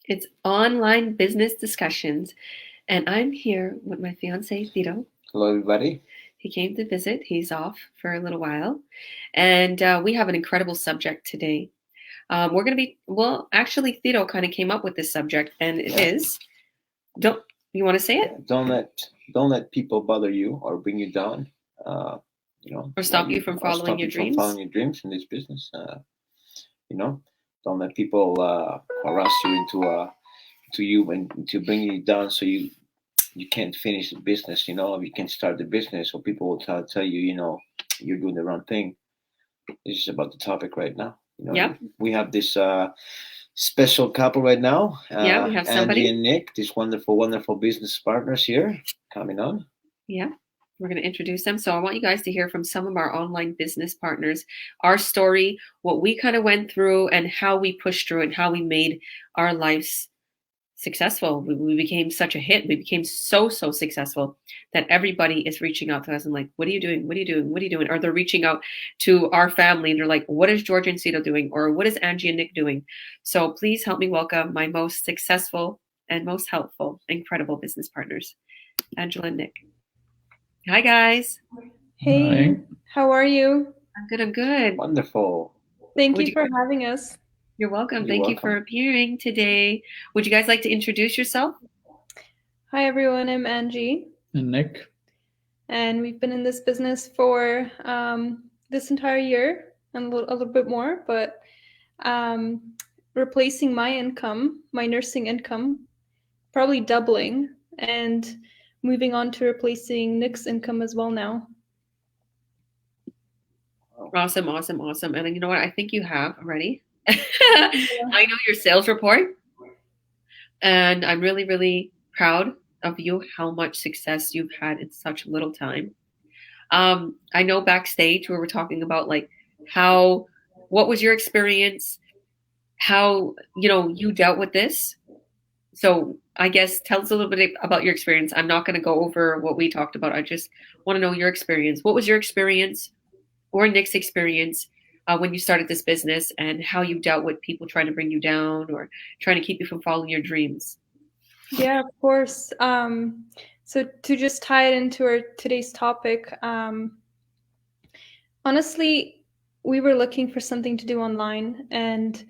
It's online business discussions, and I'm here with my fiance, Ciro. Hello, everybody. He came to visit. He's off for a little while, and we have an incredible subject today. We're going to be actually, Ciro kind of came up with this subject, and it is don't you want to say it? Don't let people bother you or bring you down. Uh, Or stop you from following your dreams? From following your dreams in this business. You know, don't let people harass you into you and to bring you down so you can't finish the business. You can't start the business, or people will tell you, you're doing the wrong thing. This is about the topic right now. Yep. We have this special couple right now. Yeah, we have somebody. Angie and Nick, these wonderful business partners here coming on. Yeah, we're going to introduce them. So I want you guys to hear from some of our online business partners, our story, what we kind of went through, and how we pushed through and how we made our lives successful. We became such a hit. We became so successful that everybody is reaching out to us and like, what are you doing? What are you doing? What are you doing? Or they're reaching out to our family and they're like, what is Georgia and Ciro doing? Or what is Angie and Nick doing? So please help me welcome my most successful and most helpful, incredible business partners, Angela and Nick. Hi, guys. Hey, Hi. How are you? I'm good. Wonderful. Thank you for having us. You're welcome. Thank you for appearing today. Would you guys like to introduce yourself? Hi, everyone. I'm Angie. And Nick. And we've been in this business for this entire year and a little bit more, but replacing my income, my nursing income, probably doubling, and moving on to replacing Nick's income as well now. Awesome. And you know what? I think you have already. I know your sales report, and I'm really, really proud of you, how much success you've had in such little time. I know backstage we were talking about like what was your experience, how, you dealt with this. So I guess tell us a little bit about your experience. I'm not going to go over what we talked about. I just want to know your experience. What was your experience or Nick's experience when you started this business, and how you dealt with people trying to bring you down or trying to keep you from following your dreams? Yeah, of course. So to just tie it into our today's topic, honestly, we were looking for something to do online, and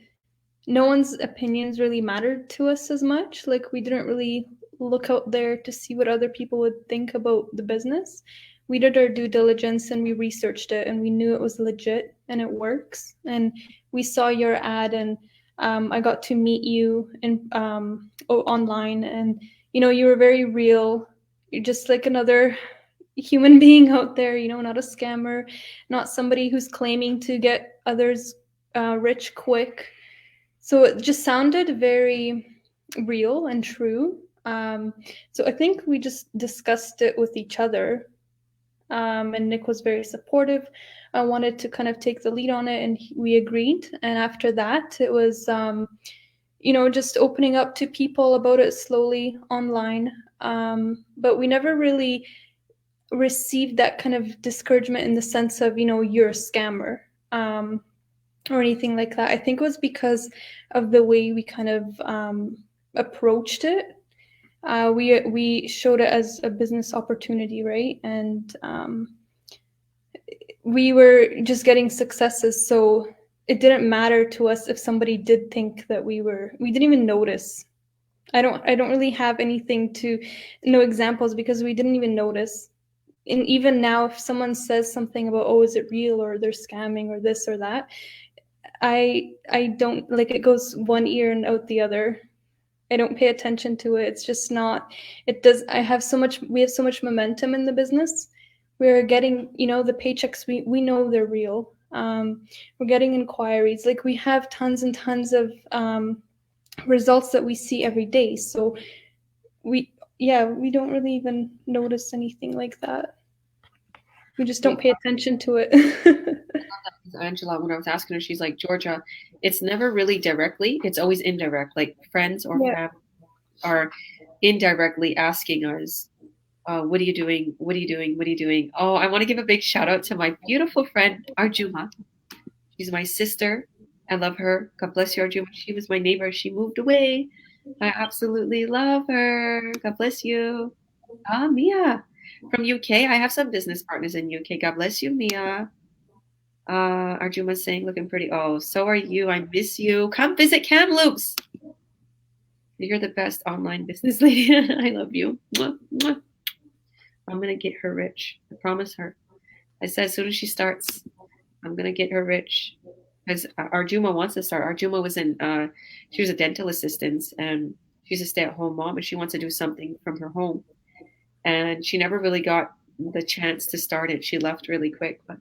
no one's opinions really mattered to us as much. Like, we didn't really look out there to see what other people would think about the business. We did our due diligence and we researched it, and we knew it was legit and it works. And we saw your ad, and I got to meet you online, and you were very real. You're just like another human being out there, not a scammer, not somebody who's claiming to get others rich quick. So it just sounded very real and true. So I think we just discussed it with each other. And Nick was very supportive. I wanted to kind of take the lead on it, and we agreed. And after that, it was, just opening up to people about it slowly online. But we never really received that kind of discouragement in the sense of, you're a scammer or anything like that. I think it was because of the way we kind of approached it. We showed it as a business opportunity, right? And we were just getting successes, so it didn't matter to us if somebody did think that we didn't even notice. I don't really have anything no examples, because we didn't even notice. And even now, if someone says something about, oh, is it real, or they're scamming, or this or that, I don't, like, it goes one ear and out the other. I don't pay attention to it. It's just not, we have so much momentum in the business. We're getting, the paychecks, we know they're real. We're getting inquiries. Like, we have tons and tons of results that we see every day. So we don't really even notice anything like that. We just don't pay attention to it. Angela, when I was asking her, she's like, Georgia, it's never really directly, it's always indirect. Like, friends or family are indirectly asking us, what are you doing? What are you doing? What are you doing? Oh, I want to give a big shout out to my beautiful friend, Arjuma. She's my sister. I love her. God bless you, Arjuma. She was my neighbor. She moved away. I absolutely love her. God bless you. Mia from UK. I have some business partners in UK. God bless you, Mia. Arjuma's saying, looking pretty. Oh, so are you. I miss you. Come visit Kamloops. You're the best online business lady. I love you. Mwah, mwah. I'm going to get her rich. I promise her. I said as soon as she starts, I'm going to get her rich. Because Arjuma wants to start. Arjuma was she was a dental assistant and she's a stay-at-home mom and she wants to do something from her home. And she never really got the chance to start it. She left really quick. But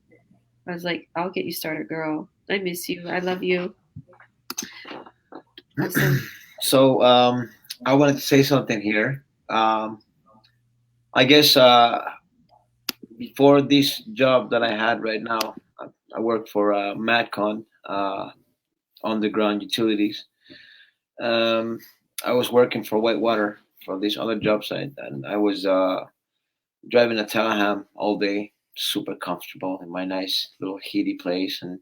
I was like, I'll get you started, girl. I miss you. I love you. Awesome. So I wanted to say something here. I guess before this job that I had right now, I work for Matcon, underground utilities. Um, I was working for Whitewater for this other job site, and I was driving a Teleham all day, super comfortable in my nice little heaty place, and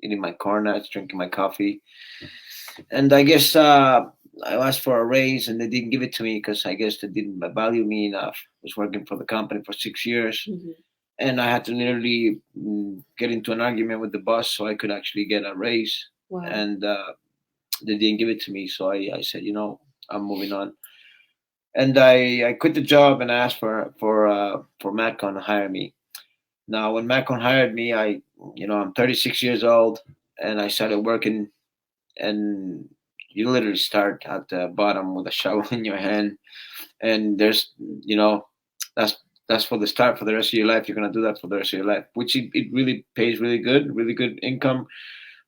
eating my corn nuts, drinking my coffee. And I guess I asked for a raise, and they didn't give it to me because I guess they didn't value me enough. I was working for the company for 6 years, and I had to literally get into an argument with the boss so I could actually get a raise. Wow. And they didn't give it to me, so I said, I'm moving on. And I quit the job and I asked for Matcon to hire me. Now, when Matcon hired me, I'm 36 years old, and I started working, and you literally start at the bottom with a shovel in your hand, and there's, that's that's for the start. For the rest of your life, you're gonna do that for the rest of your life, which it really pays really good income.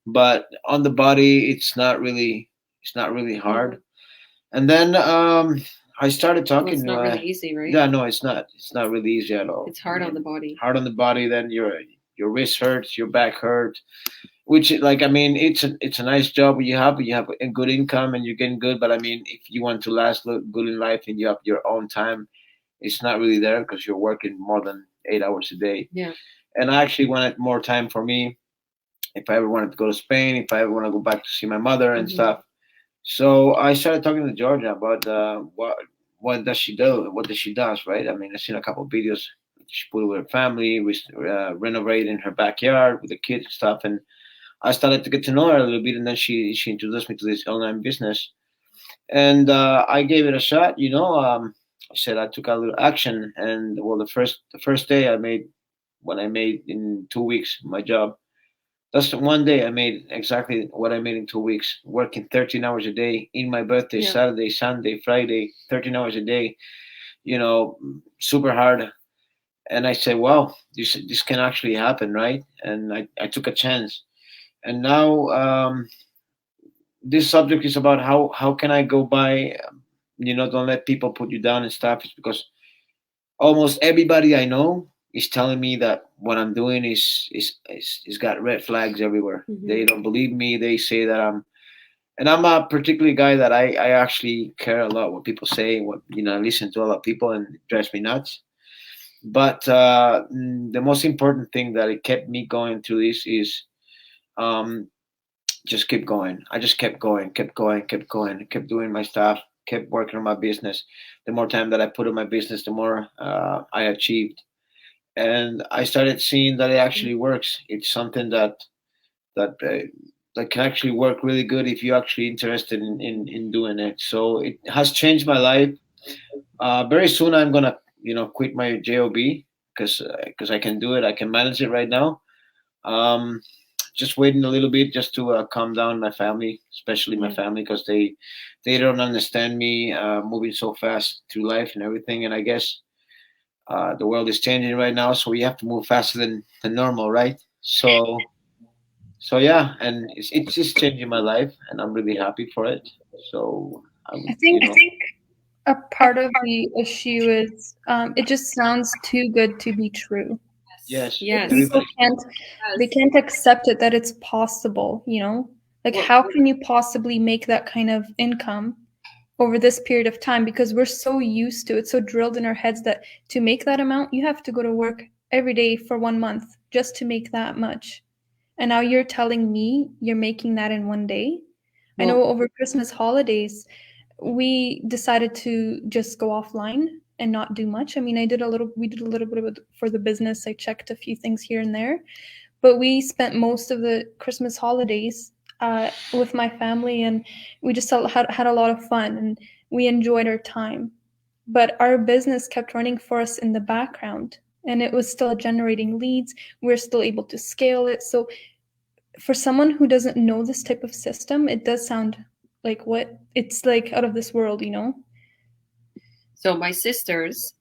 But on the body, it's not really hard. And then I started Well, talking it's to not really easy, right? yeah, no, it's not really easy at all. It's hard on the body. Hard on the body. Then your wrist hurts, your back hurt, which like, I mean, it's a nice job you have a good income and you're getting good. But I mean, if you want to last good in life and you have your own time, it's not really there because you're working more than 8 hours a day. Yeah. And I actually wanted more time for me. If I ever wanted to go to Spain, if I ever want to go back to see my mother and stuff. So I started talking to Georgia about what does she do, what does she does, right? I mean, I've seen a couple of videos. She put with her family, renovating her backyard with the kids and stuff, and I started to get to know her a little bit. And then she introduced me to this online business, and I gave it a shot. I said I took a little action, and well, the first day when I made in 2 weeks my job. That's the one day I made exactly what I made in 2 weeks, working 13 hours a day in my birthday, Yeah. Saturday, Sunday, Friday, 13 hours a day, super hard. And I said, wow, this can actually happen, right? And I took a chance. And now this subject is about how can I go by, don't let people put you down and stuff. It's because almost everybody I know is telling me that what I'm doing is got red flags everywhere. They don't believe me. They say that I'm a particular guy that I actually care a lot what people say. I listen to a lot of people and it drives me nuts. But the most important thing that it kept me going through this is um, just keep going. I just kept going, kept doing my stuff, kept working on my business. The more time that I put in my business, the more I achieved, and I started seeing that it actually works. It's something that can actually work really good if you're actually interested in doing it. So it has changed my life. Very soon, I'm gonna quit my job because I can do it. I can manage it right now. Um, just waiting a little bit just to calm down my family, especially my family, because they don't understand me moving so fast through life and everything. And I guess the world is changing right now, so we have to move faster than normal, right? So yeah, and it's just changing my life, and I'm really happy for it. So I think a part of the issue is it just sounds too good to be true. Yes. People can't accept it that it's possible, like how can you possibly make that kind of income over this period of time, because we're so used to it, so drilled in our heads that to make that amount you have to go to work every day for 1 month just to make that much. And now you're telling me you're making that in one day. I know over Christmas holidays we decided to just go offline and not do much. I mean, we did a little bit of it for the business. I checked a few things here and there, but we spent most of the Christmas holidays with my family, and we just had a lot of fun, and we enjoyed our time. But our business kept running for us in the background, and it was still generating leads. We're still able to scale it. So for someone who doesn't know this type of system, it does sound like it's like out of this world, you know? So my sisters,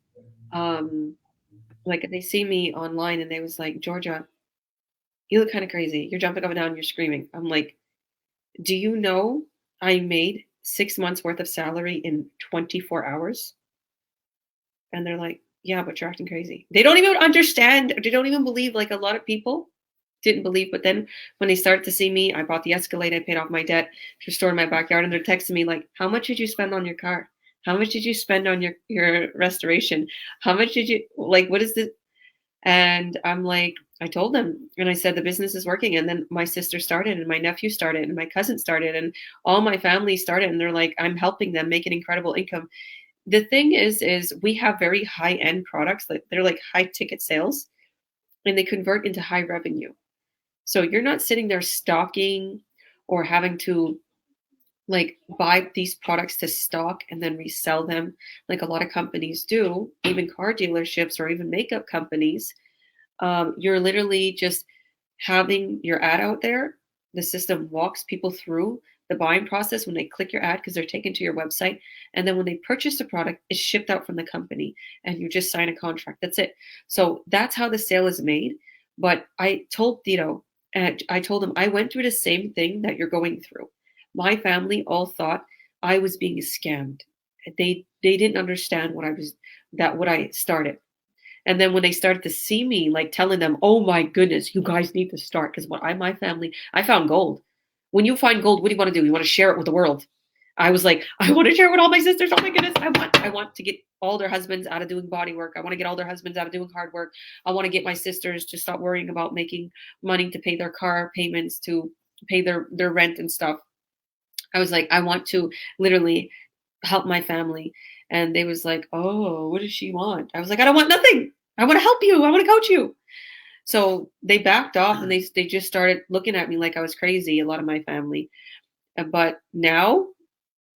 like they see me online and they was like, Georgia, you look kind of crazy. You're jumping up and down, you're screaming. I'm like, do you know I made 6 months worth of salary in 24 hours? And they're like, yeah, but you're acting crazy. They don't even understand. They don't even believe, like a lot of people didn't believe. But then when they started to see me, I bought the Escalade, I paid off my debt to store in my backyard, and they're texting me like, how much did you spend on your car? How much did you spend on your restoration? How much did you, like, what is this? And I'm like, I told them, and I said, the business is working. And then my sister started, and my nephew started, and my cousin started, and all my family started. And they're like, I'm helping them make an incredible income. The thing is we have very high end products that they're like high ticket sales, and they convert into high revenue. So you're not sitting there stocking or having to like buy these products to stock and then resell them like a lot of companies do, even car dealerships or even makeup companies. You're literally just having your ad out there. The system walks people through the buying process when they click your ad because they're taken to your website. And then when they purchase the product, it's shipped out from the company and you just sign a contract. That's it. So that's how the sale is made. But I told Tito, and I told him, I went through the same thing that you're going through. My family all thought I was being scammed. They didn't understand what I started. And then when they started to see me, like telling them, "Oh my goodness, you guys need to start," because my family, I found gold. When you find gold, what do you want to do? You want to share it with the world. I was like, I want to share it with all my sisters. Oh my goodness, I want to get all their husbands out of doing body work. I want to get all their husbands out of doing hard work. I want to get my sisters to stop worrying about making money to pay their car payments, to pay their rent and stuff. I was like, I want to literally help my family. And they was like, oh, what does she want? I was like, I don't want nothing. I want to help you. I want to coach you. So they backed off and they just started looking at me like I was crazy, a lot of my family. But now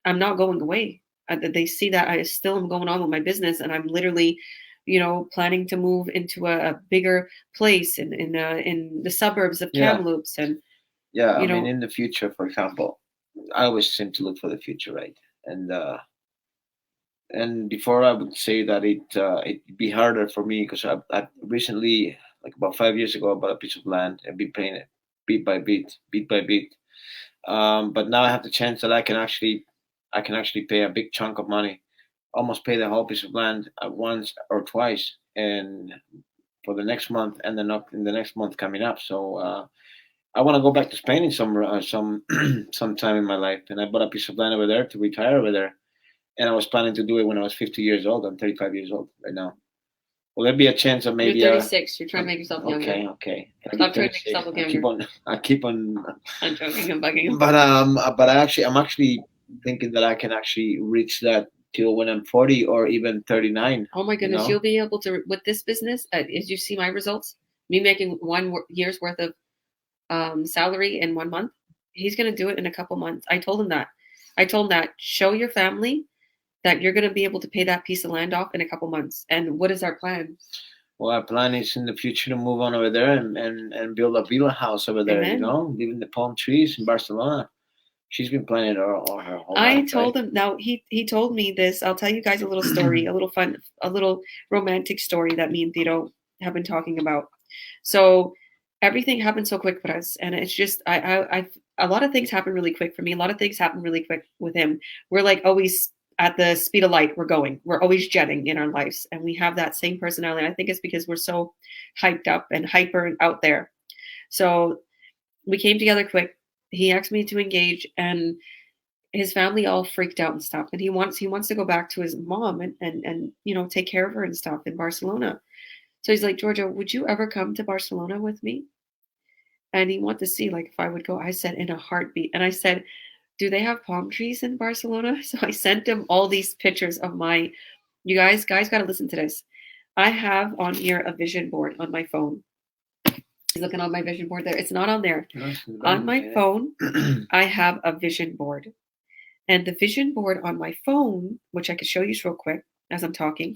I'm not going away. They see that I still am going on with my business, and I'm literally, planning to move into a bigger place in the suburbs of Kamloops. And I mean, in the future, for example, I always seem to look for the future, right? And before I would say that it'd be harder for me because I recently, like about 5 years ago, I bought a piece of land and been paying it bit by bit, bit by bit. But now I have the chance that I can actually pay a big chunk of money, almost pay the whole piece of land at once or twice, and for the next month, and then up in the next month coming up. So I want to go back to Spain in some time in my life, and I bought a piece of land over there to retire over there. And I was planning to do it when I was 50 years old. I'm 35 years old right now. Will there be a chance of maybe? You're 36. You're trying to make yourself younger. Okay. Stop trying to make yourself look younger. I keep on. I'm joking. I'm bugging you. But I'm actually thinking that I can actually reach that till when I'm 40 or even 39. Oh my goodness, You'll be able to with this business. As you see my results, me making 1 year's worth of salary in 1 month. He's gonna do it in a couple months. I told him that. Show your family that you're going to be able to pay that piece of land off in a couple months. And what is our plan? Well, our plan is in the future to move on over there and build a villa house over there, Amen. Live in the palm trees in Barcelona. She's been planning it all her whole life. I told him, now he told me this. I'll tell you guys a little story, a little fun, a little romantic story that me and Tito have been talking about. So everything happened so quick with us. And it's just, I a lot of things happen really quick for me. A lot of things happen really quick with him. We're like always at the speed of light. We're always jetting in our lives, and we have that same personality. I think it's because we're so hyped up and hyper and out there. So we came together quick. He asked me to engage, and his family all freaked out and stuff. And he wants to go back to his mom and take care of her and stuff in Barcelona. So he's like, Georgia, would you ever come to Barcelona with me? And he wanted to see like if I would go. I said in a heartbeat. And I said, do they have palm trees in Barcelona? So I sent him all these pictures of my, you guys got to listen to this. I have on here a vision board on my phone. He's looking on my vision board there. It's not on there. On my phone, I have a vision board. And the vision board on my phone, which I could show you real quick as I'm talking,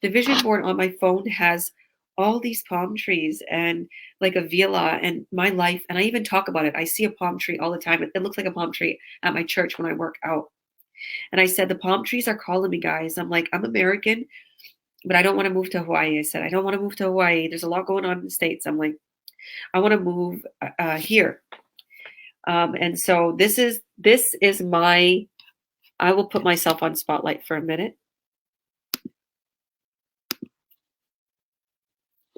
the vision board on my phone has all these palm trees and like a villa and my life. And I even talk about it. I see a palm tree all the time. It looks like a palm tree at my church when I work out. And I said, the palm trees are calling me, guys. I'm like, I'm American, but I don't want to move to Hawaii. I said, I don't want to move to Hawaii. There's a lot going on in the States. I'm like, I want to move here. And so this is my, I will put myself on spotlight for a minute.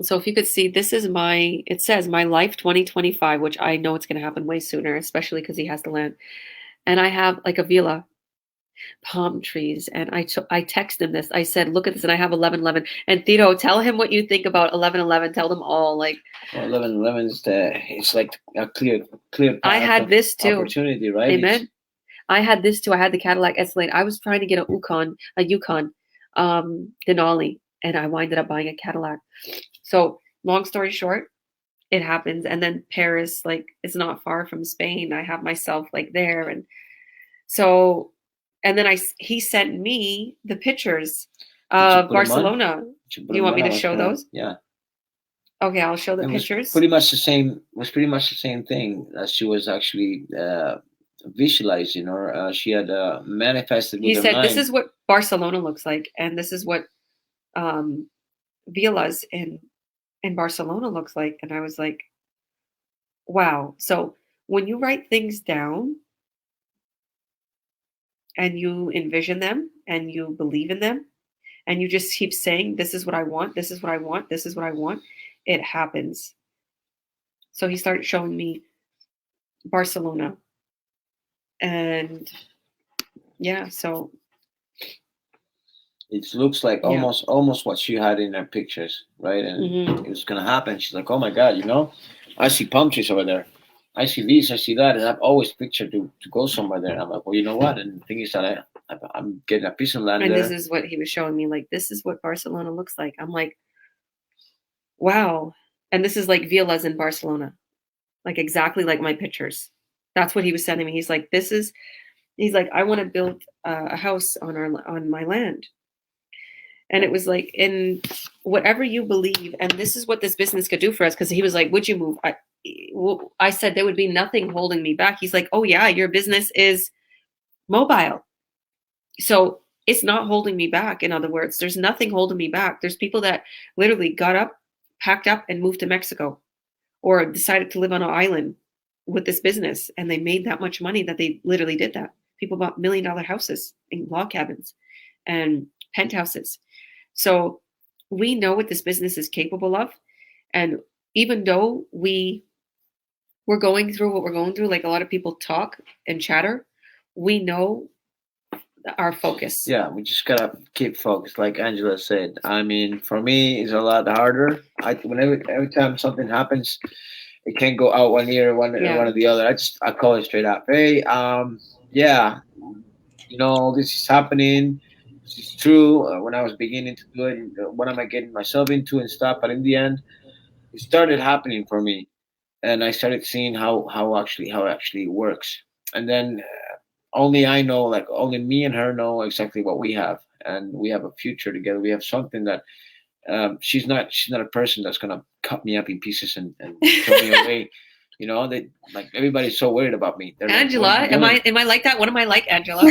So if you could see, this is my, it says my life 2025, which I know it's going to happen way sooner, especially because he has the land. And I have like a villa, palm trees. And I text him this. I said, look at this. And I have 1111. And Ciro, tell him what you think about 1111. Tell them all. Like, well, 1111 is it's like a clear I had this too. Opportunity, right? Amen. I had this too. I had the Cadillac Escalade. I was trying to get a Yukon Denali, and I winded up buying a Cadillac. So long story short, it happens. And then Paris, like, it's not far from Spain. I have myself like there. And so, and then he sent me the pictures of Barcelona. Do you want me to show those? Yeah. Okay, I'll show the pictures. Pretty much the same. Was pretty much the same thing as she was actually visualizing, or she had manifested. With he said, mind. "This is what Barcelona looks like, and this is what villas in Barcelona looks like." And I was like, "Wow!" So when you write things down and you envision them and you believe in them, and you just keep saying, "This is what I want. This is what I want. This is what I want," it happens. So he started showing me Barcelona. And yeah, so it looks like almost what she had in her pictures, right? And it was gonna happen. She's like, "Oh my God, I see palm trees over there. I see this, I see that," and I've always pictured to go somewhere there. And I'm like, "Well, you know what?" And the thing is that I'm getting a piece of land and there. This is what he was showing me. Like, this is what Barcelona looks like. I'm like, wow. And this is like villas in Barcelona, like exactly like my pictures. That's what he was sending me. He's like, I want to build a house on my land. And it was like, in whatever you believe, and this is what this business could do for us. Because he was like, would you move? I said there would be nothing holding me back. He's like, oh yeah, your business is mobile. So it's not holding me back. In other words, there's nothing holding me back. There's people that literally got up, packed up, and moved to Mexico, or decided to live on an island with this business, and they made that much money that they literally did that. People bought $1 million houses and log cabins and penthouses. So we know what this business is capable of. And even though we're going through what we're going through, like a lot of people talk and chatter, we know our focus. Yeah, we just gotta keep focused, like Angela said. I mean, for me, it's a lot harder. Every time something happens, it can't go out one ear, one or the other. I call it straight up. Hey, this is happening. This is true. When I was beginning to do it, what am I getting myself into and stuff? But in the end, it started happening for me, and I started seeing how it actually works. And then only I know, like only me and her know exactly what we have, and we have a future together. We have something that. She's not a person that's gonna cut me up in pieces and throw me away. They like, everybody's so worried about me. They're Angela, like, am I like that? What am I like, Angela?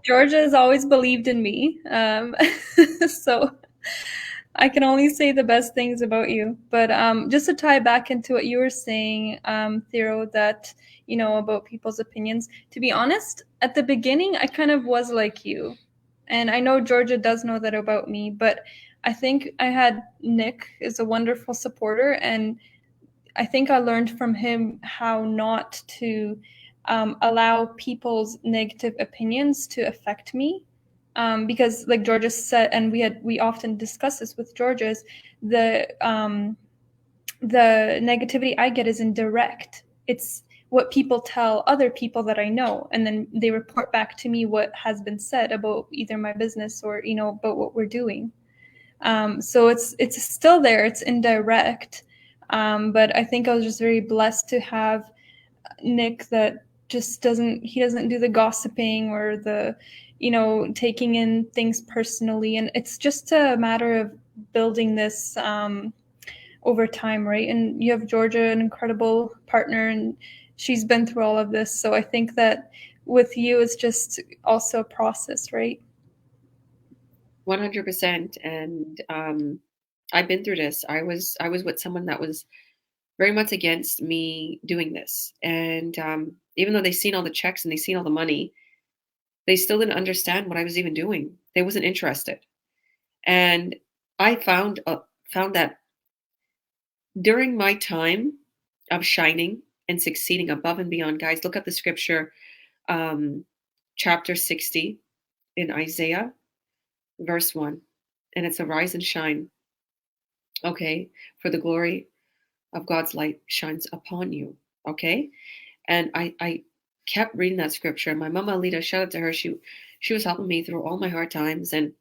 Georgia has always believed in me, so I can only say the best things about you. But just to tie back into what you were saying, Ciro, that about people's opinions. To be honest, at the beginning, I kind of was like you. And I know Georgia does know that about me, but I think I had Nick is a wonderful supporter, and I think I learned from him how not to allow people's negative opinions to affect me. Because like Georgia said, and we often discuss this with Georgia, is the negativity I get is indirect. It's what people tell other people that I know, and then they report back to me what has been said about either my business or, you know, about what we're doing. So it's still there, it's indirect. But I think I was just very blessed to have Nick that just doesn't do the gossiping or the, you know, taking in things personally. And it's just a matter of building this over time, right? And you have Georgia, an incredible partner, and she's been through all of this. So I think that with you, it's just also a process, right? 100%. And I've been through this. I was with someone that was very much against me doing this. And even though they seen all the checks and they seen all the money, they still didn't understand what I was even doing. They wasn't interested. And I found that during my time of shining and succeeding above and beyond, guys, look at the scripture, chapter 60 in Isaiah, verse 1. And it's arise and shine. Okay, for the glory of God's light shines upon you. Okay. And I kept reading that scripture. My mama Alita, shout out to her. She was helping me through all my hard times. And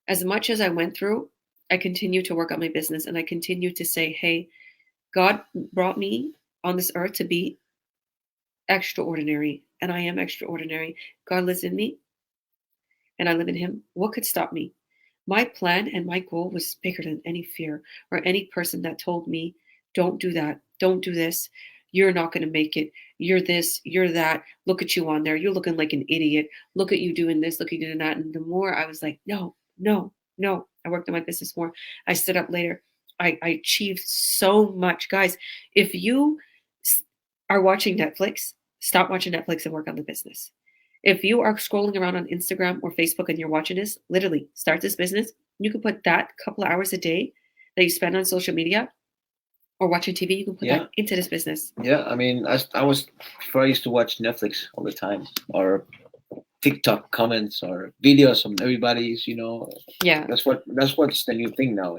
as much as I went through, I continued to work on my business, and I continued to say, hey, God brought me on this earth to be extraordinary, and I am extraordinary. God lives in me, and I live in him. What could stop me? My plan and my goal was bigger than any fear or any person that told me, don't do that, don't do this, you're not going to make it, you're this, you're that, look at you on there, you're looking like an idiot, look at you doing this, look at you doing that. And the more I was like, no, no, no, I worked on my business more. I stood up later. I achieved so much. Guys, if you are watching Netflix, stop watching Netflix and work on the business. If you are scrolling around on Instagram or Facebook and you're watching this, literally start this business. You can put that couple of hours a day that you spend on social media or watching TV, you can put that into this business. Yeah, I mean, I used to watch Netflix all the time, or TikTok comments or videos from everybody's, you know. Yeah. That's what's the new thing now.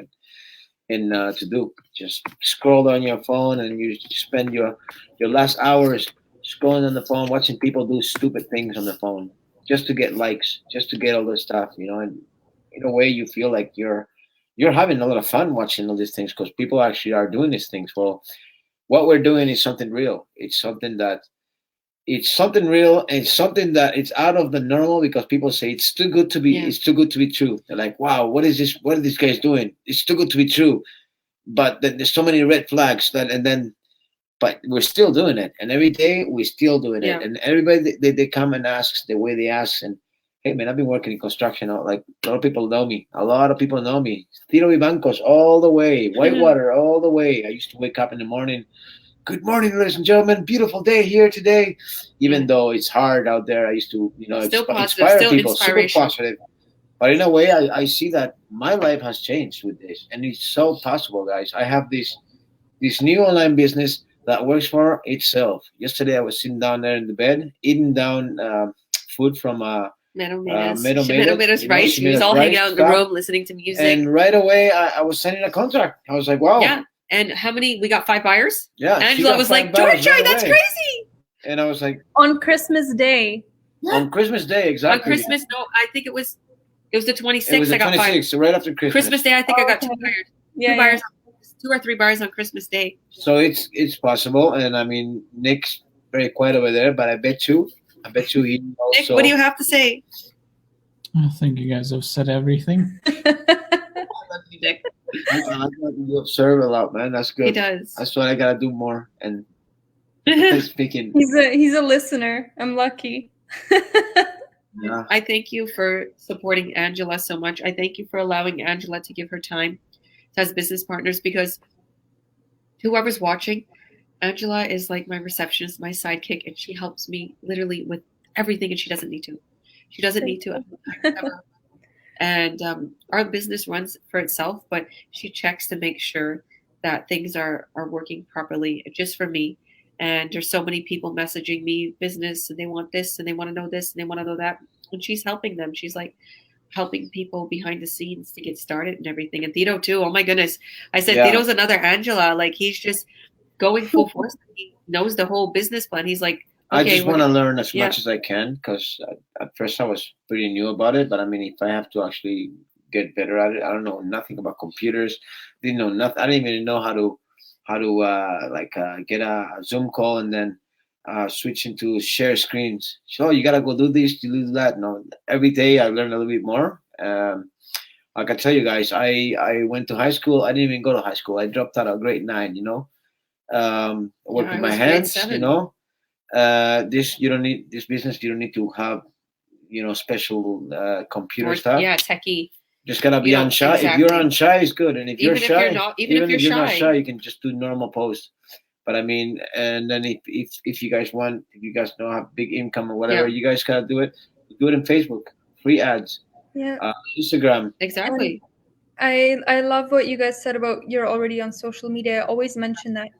And to do, just scroll on your phone, and you spend your last hours scrolling on the phone, watching people do stupid things on the phone just to get likes, just to get all this stuff, you know. And in a way, you feel like you're having a lot of fun watching all these things because people actually are doing these things. Well, what we're doing is something real. It's something real, and it's something that it's out of the normal, because people say it's too good to be it's too good to be true. They're like, wow, what is this? What are these guys doing? It's too good to be true. But there's so many red flags but we're still doing it, and every day we're still doing it. And everybody they come and asks the way they ask, and hey man, I've been working in construction. Like a lot of people know me. Ciro Vivancos all the way, Whitewater all the way. I used to wake up in the morning. Good morning, ladies and gentlemen. Beautiful day here today. Even though it's hard out there, I used to, inspire people, super positive. But in a way, I see that my life has changed with this, and it's so possible, guys. I have this new online business that works for itself. Yesterday, I was sitting down there in the bed, eating down food from Meadow Meadows rice. She was all hanging out in the room listening to music. And right away, I was signing a contract. I was like, wow. Yeah. And how many? We got 5 buyers? Yeah. Angela was like, Georgia, that's crazy. And I was like, on Christmas Day. Yeah. On Christmas Day, exactly. On Christmas, no, I think it was the 26th. It was the 26th, so right after Christmas. Christmas Day, I think I got 2 buyers. Yeah, 2 buyers, 2 or 3 buyers on Christmas Day. So it's possible, and I mean, Nick's very quiet over there, but I bet you he also. Nick, what do you have to say? I think you guys have said everything. Nick. You observe a lot, man. That's good. He does. That's what I gotta do more. And speaking, he's a listener. I'm lucky. Yeah. I thank you for supporting Angela so much. I thank you for allowing Angela to give her time as business partners, because whoever's watching, Angela is like my receptionist, my sidekick, and she helps me literally with everything, and she doesn't need to. She doesn't need to. And our business runs for itself, but she checks to make sure that things are working properly just for me. And there's so many people messaging me business, and they want this, and they want to know this, and they want to know that. And she's helping them. She's like helping people behind the scenes to get started and everything. And Tito too. Oh my goodness. I said, Tito's another Angela. Like, he's just going full force. He knows the whole business plan. He's like, I okay, just want to learn as yeah. much as I can, because at first I was pretty new about it. But I mean, if I have to actually get better at it, I don't know nothing about computers. Didn't know nothing. I didn't even know how to get a Zoom call and then switch into share screens. So you gotta go do this, you do that. No, every day I learn a little bit more. I can tell you guys, I went to high school. I didn't even go to high school. I dropped out of grade 9. You know, work I with my was grade hands. 7. You know, you don't need this business. You don't need to have special computer stuff. Yeah, techie. Just gotta be on shy. If you're on shy, it's good. And if you're shy, even if you're not shy, you can just do normal posts. But I mean, and then if you guys want, if you guys don't have big income or whatever, you guys gotta do it. Do it in Facebook, free ads. Yeah. Instagram. Exactly. And I love what you guys said about you're already on social media. I always mention that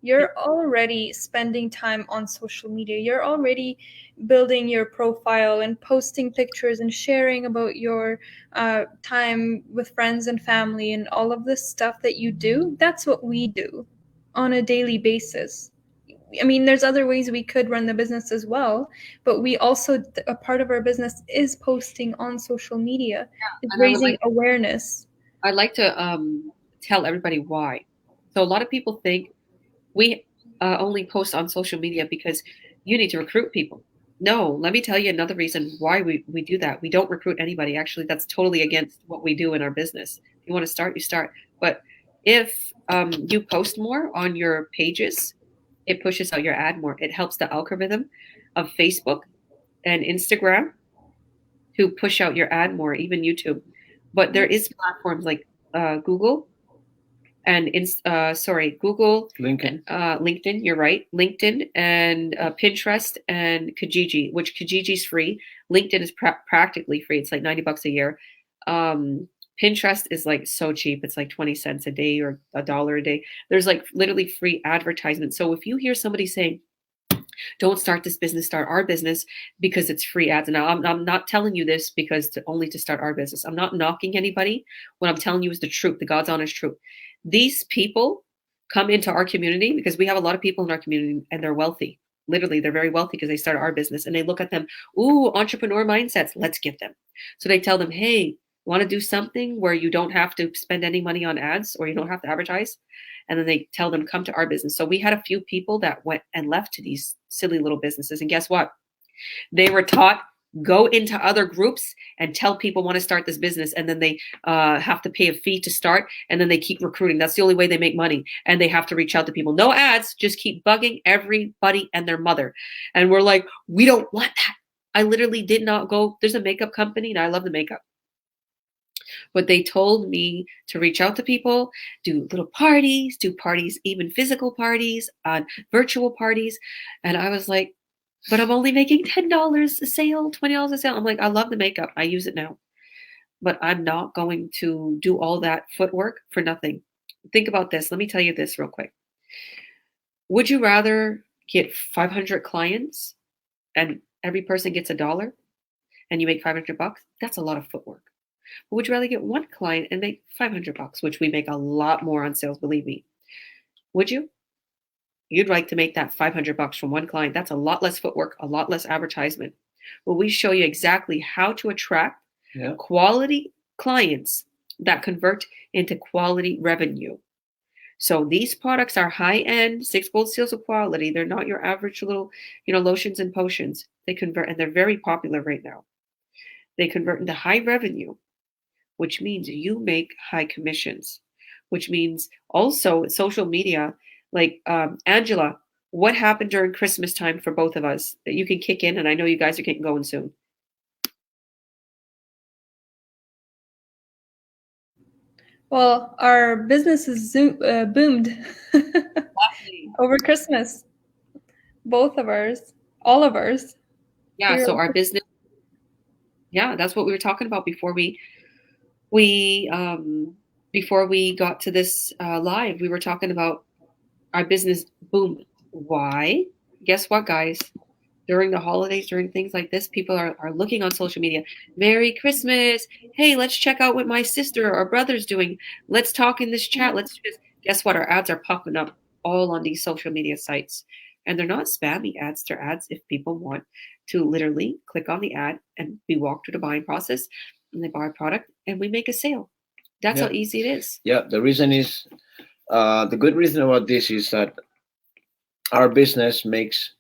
you're already spending time on social media. You're already building your profile and posting pictures and sharing about your time with friends and family and all of this stuff that you do. That's what we do on a daily basis. I mean, there's other ways we could run the business as well, but we also, a part of our business is posting on social media, is raising awareness. I'd like to tell everybody why. So a lot of people think we only post on social media because you need to recruit people. No, let me tell you another reason why we do that. We don't recruit anybody. Actually, that's totally against what we do in our business. If you want to start, you start. But if you post more on your pages, it pushes out your ad more. It helps the algorithm of Facebook and Instagram to push out your ad more, even YouTube. But there is platforms like Google and Google, LinkedIn. You're right, LinkedIn and Pinterest and Kijiji, which Kijiji's free. LinkedIn is practically free. It's like $90 a year. Pinterest is like so cheap. It's like 20 cents a day or $1 a day. There's like literally free advertisements. So if you hear somebody saying, don't start this business, start our business because it's free ads. And now I'm not telling you this because only to start our business. I'm not knocking anybody. What I'm telling you is the truth, the God's honest truth. These people come into our community because we have a lot of people in our community and they're wealthy. Literally, they're very wealthy because they started our business and they look at them, ooh, entrepreneur mindsets, let's get them. So they tell them, hey, want to do something where you don't have to spend any money on ads or you don't have to advertise? And then they tell them, come to our business. So we had a few people that went and left to these silly little businesses. And guess what? They were taught, go into other groups and tell people want to start this business. And then they have to pay a fee to start. And then they keep recruiting. That's the only way they make money. And they have to reach out to people. No ads, just keep bugging everybody and their mother. And we're like, we don't want that. I literally did not go. There's a makeup company and I love the makeup. But they told me to reach out to people, do little parties, even physical parties, virtual parties. And I was like, but I'm only making $10 a sale, $20 a sale. I'm like, I love the makeup. I use it now. But I'm not going to do all that footwork for nothing. Think about this. Let me tell you this real quick. Would you rather get 500 clients and every person gets $1 and you make $500? That's a lot of footwork. But would you rather get one client and make $500, which we make a lot more on sales, believe me? Would you? You'd like to make that $500 from one client. That's a lot less footwork, a lot less advertisement. Well, we show you exactly how to attract quality clients that convert into quality revenue. So these products are high-end, 6 gold seals of quality. They're not your average little, lotions and potions. They convert, and they're very popular right now. They convert into high revenue, which means you make high commissions, which means also social media, like Angela, what happened during Christmas time for both of us that you can kick in? And I know you guys are getting going soon. Well, our business is boomed over Christmas. Both of ours, all of ours. Yeah, so our business, that's what we were talking about before we got to this live. We were talking about our business boomed. Why? Guess what, guys? During the holidays, during things like this, people are looking on social media. Merry Christmas. Hey, let's check out what my sister or brother's doing. Let's talk in this chat. Guess what? Our ads are popping up all on these social media sites. And they're not spammy ads. They're ads if people want to literally click on the ad and be walked through the buying process, and they buy a product and we make a sale. That's how easy it is. Yeah, the reason is the good reason about this is that our business makes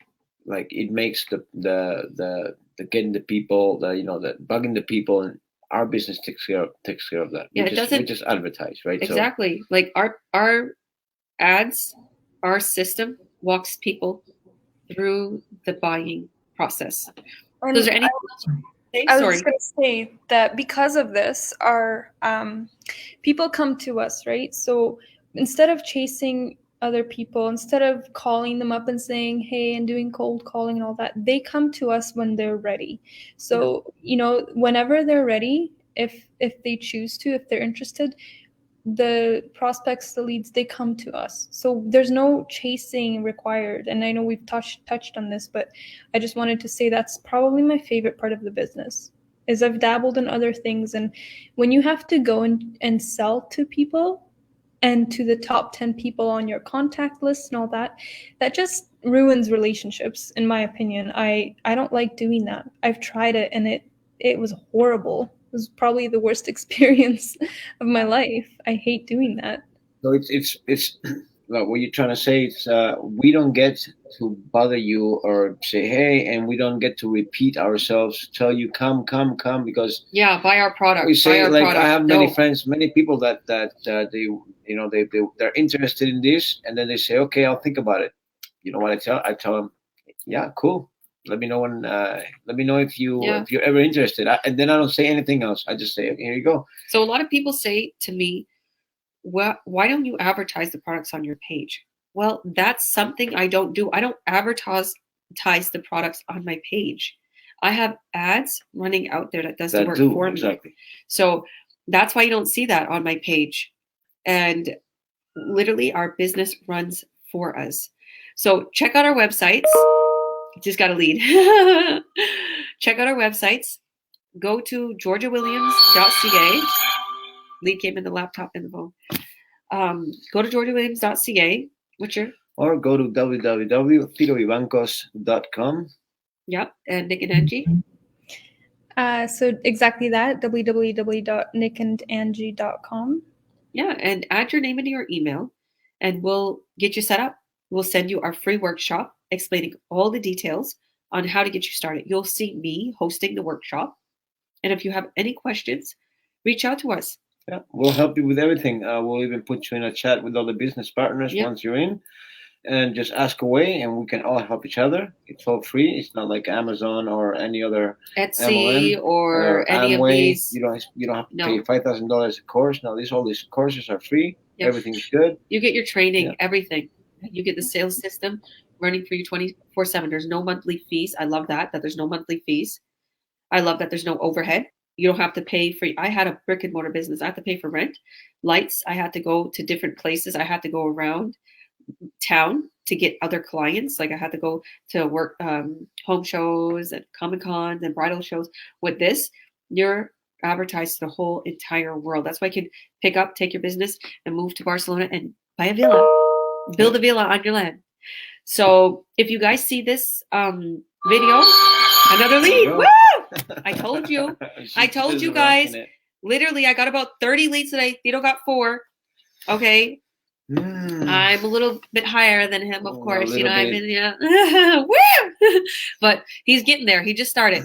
the getting the people, the bugging the people, and our business takes care of that. Yeah, we just advertise, right? Exactly. Like our ads, our system walks people through the buying process. And is there any? I was just going to say that because of this, our people come to us, right? So instead of chasing other people, instead of calling them up and saying, hey, and doing cold calling and all that, they come to us when they're ready. So, whenever they're ready, if they choose to, if they're interested, the prospects, the leads, they come to us. So there's no chasing required. And I know we've touched on this, but I just wanted to say that's probably my favorite part of the business. Is I've dabbled in other things, and when you have to go and sell to people and to the top 10 people on your contact list and all that, that just ruins relationships, in my opinion. I don't like doing that. I've tried it, and it was horrible. It was probably the worst experience of my life. I hate doing that. So it's well, what you're trying to say is we don't get to bother you or say hey, and we don't get to repeat ourselves, tell you come because buy our product. We say buy our like product. I have many friends, many people that they're interested in this, and then they say okay, I'll think about it. You know what I tell them, yeah, cool. Let me know when. Let me know if you're ever interested. And then I don't say anything else. I just say, here you go. So a lot of people say to me, well, why don't you advertise the products on your page? Well, that's something I don't do. I don't advertise the products on my page. I have ads running out there that does the work for me. Exactly. So that's why you don't see that on my page. And literally, our business runs for us. So check out our websites. Just got a lead. Check out our websites. Go to georgiawilliams.ca. Lead came in the laptop and the phone. Go to georgiawilliams.ca. Or go to www.vivancos.com. Yep, and Nick and Angie. So exactly that, www.nickandangie.com. Yeah, and add your name into your email, and we'll get you set up. We'll send you our free workshop explaining all the details on how to get you started. You'll see me hosting the workshop. And if you have any questions, reach out to us. Yeah, we'll help you with everything. We'll even put you in a chat with all the business partners once you're in, and just ask away, and we can all help each other. It's all free. It's not like Amazon or any other Etsy MLM or any Amway. of these. You don't have to pay $5,000 a course. Now all these courses are free. Yep. Everything's good. You get your training, everything. You get the sales system running for you 24/7. There's no monthly fees. I love that there's no monthly fees. I love that there's no overhead. You don't have to pay for. I had a brick and mortar business. I had to pay for rent, lights. I had to go to different places. I had to go around town to get other clients. Like I had to go to work home shows and Comic-Cons and bridal shows. With this, you're advertised to the whole entire world. That's why you can take your business and move to Barcelona and buy a villa, build a villa on your land. So if you guys see this video, another lead. Woo! I told you. I told you guys. Literally, I got about 30 leads today. Tito got 4. Okay. I'm a little bit higher than him, of course. I've been, woo! But he's getting there. He just started.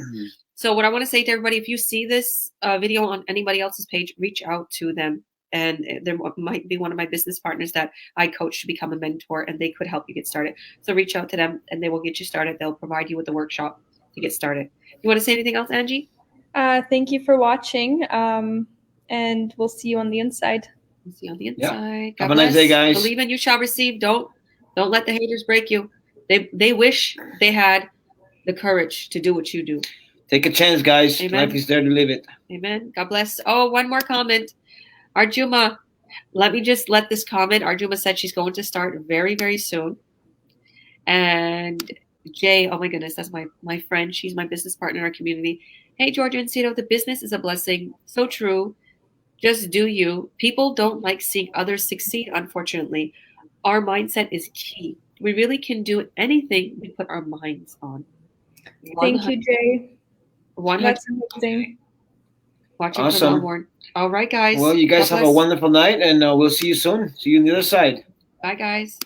So what I want to say to everybody, if you see this video on anybody else's page, reach out to them. And there might be one of my business partners that I coach to become a mentor, and they could help you get started. So reach out to them, and they will get you started. They'll provide you with a workshop to get started. You want to say anything else, Angie? Thank you for watching, and we'll see you on the inside. We'll see you on the inside. Have a nice day, guys. Believe and you shall receive. Don't let the haters break you. They wish they had the courage to do what you do. Take a chance, guys. Amen. Life is there to live it. Amen. God bless. Oh, one more comment. Arjuma, let me just let this comment. Arjuma said she's going to start very, very soon. And Jay, oh my goodness, that's my friend. She's my business partner in our community. Hey, Georgia and Ciro, the business is a blessing. So true. Just do you. People don't like seeing others succeed, unfortunately. Our mindset is key. We really can do anything we put our minds on. Thank you, Jay. 100. That's amazing. Watch it Awesome. from Melbourne. All right, guys. Well, you guys God have a bless. wonderful night, and we'll see you soon. See you on the other side. Bye, guys.